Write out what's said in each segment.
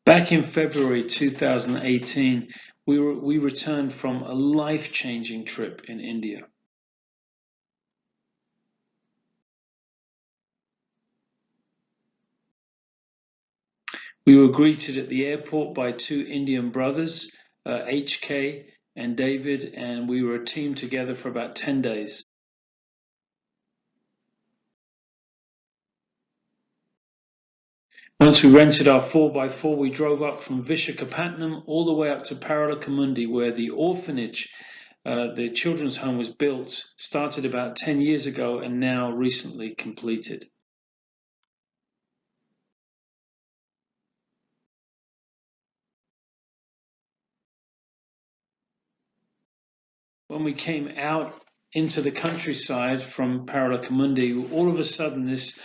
Back in February 2018, we returned from a life-changing trip in India. We were greeted at the airport by two Indian brothers, HK and David, and we were a team together for about 10 days. Once we rented our 4x4, we drove up from Vishakhapatnam all the way up to Paralacamundi, where the orphanage, the children's home, was built, started about 10 years ago and now recently completed. When we came out into the countryside from Paralacamundi, all of a sudden this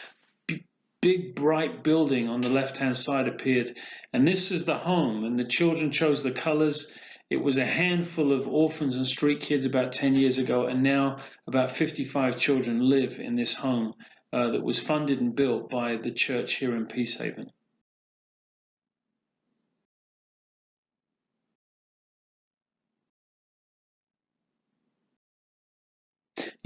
big bright building on the left-hand side appeared, and this is the home, and the children chose the colors. It was a handful of orphans and street kids about 10 years ago, and now about 55 children live in this home that was funded and built by the church here in Peacehaven.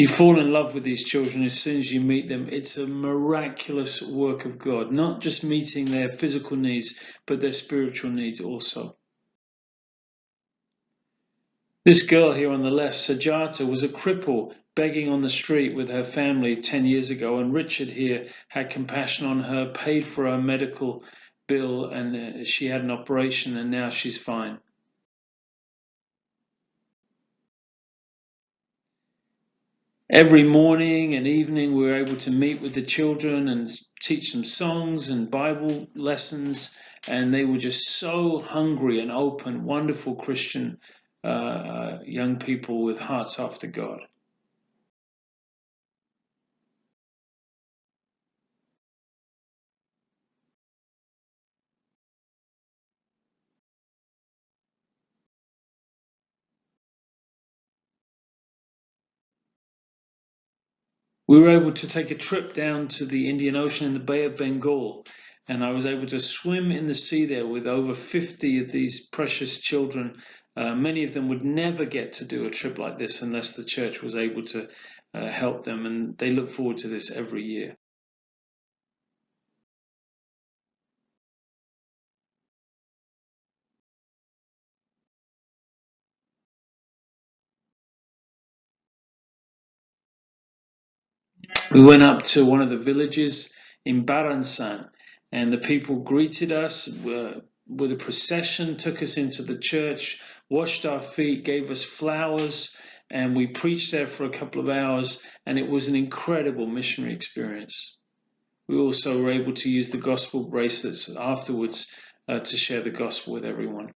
You fall in love with these children as soon as you meet them. It's a miraculous work of God, not just meeting their physical needs, but their spiritual needs also. This girl here on the left, Sajata, was a cripple begging on the street with her family 10 years ago, and Richard here had compassion on her, paid for her medical bill, and she had an operation, and now she's fine. Every morning and evening we were able to meet with the children and teach them songs and Bible lessons, and they were just so hungry and open, wonderful Christian young people with hearts after God. We were able to take a trip down to the Indian Ocean in the Bay of Bengal, and I was able to swim in the sea there with over 50 of these precious children. Many of them would never get to do a trip like this unless the church was able to help them, and they look forward to this every year. We went up to one of the villages in Baransan, and the people greeted us with a procession, took us into the church, washed our feet, gave us flowers, and we preached there for a couple of hours, and it was an incredible missionary experience. We also were able to use the gospel bracelets afterwards to share the gospel with everyone.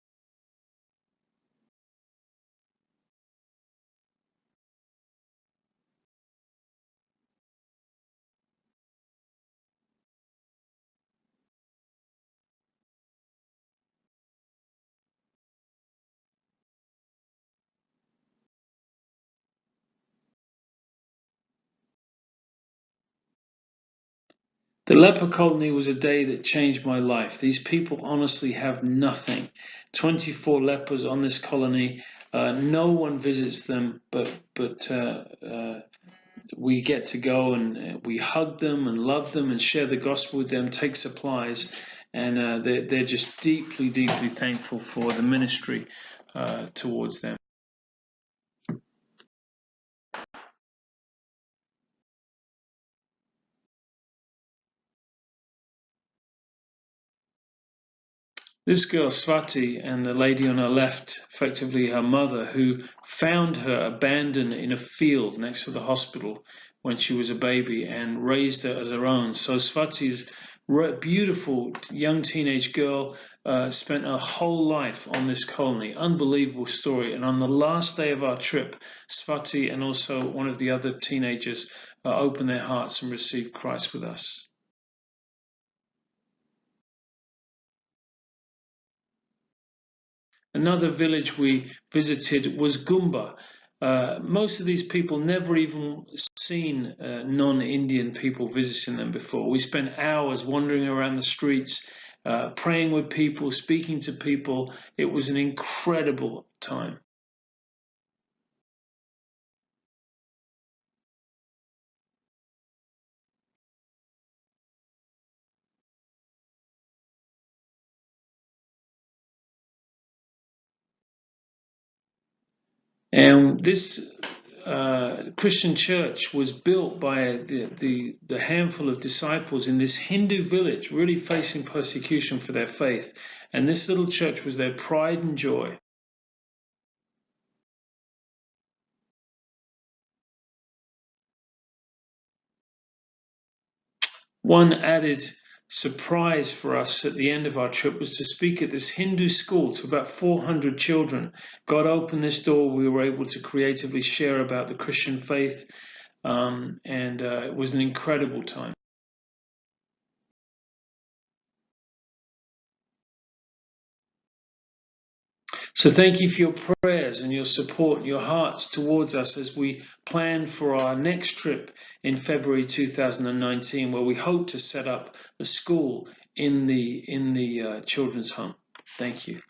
The leper colony was a day that changed my life. These people honestly have nothing. 24 lepers on this colony. No one visits them, but we get to go and we hug them and love them and share the gospel with them, take supplies, and they're just deeply, deeply thankful for the ministry towards them. This girl, Swati, and the lady on her left, effectively her mother, who found her abandoned in a field next to the hospital when she was a baby and raised her as her own. So Swati's beautiful young teenage girl spent her whole life on this colony. Unbelievable story. And on the last day of our trip, Swati and also one of the other teenagers opened their hearts and received Christ with us. Another village we visited was Gumba. Most of these people never even seen non-Indian people visiting them before. We spent hours wandering around the streets praying with people, speaking to people. It was an incredible time. And this Christian church was built by the handful of disciples in this Hindu village, really facing persecution for their faith. And this little church was their pride and joy. One added surprise for us at the end of our trip was to speak at this Hindu school to about 400 children. God opened this door. We were able to creatively share about the Christian faith, and it was an incredible time. So thank you for your prayers and your support and your hearts towards us as we plan for our next trip in February 2019, where we hope to set up a school in the children's home. Thank you.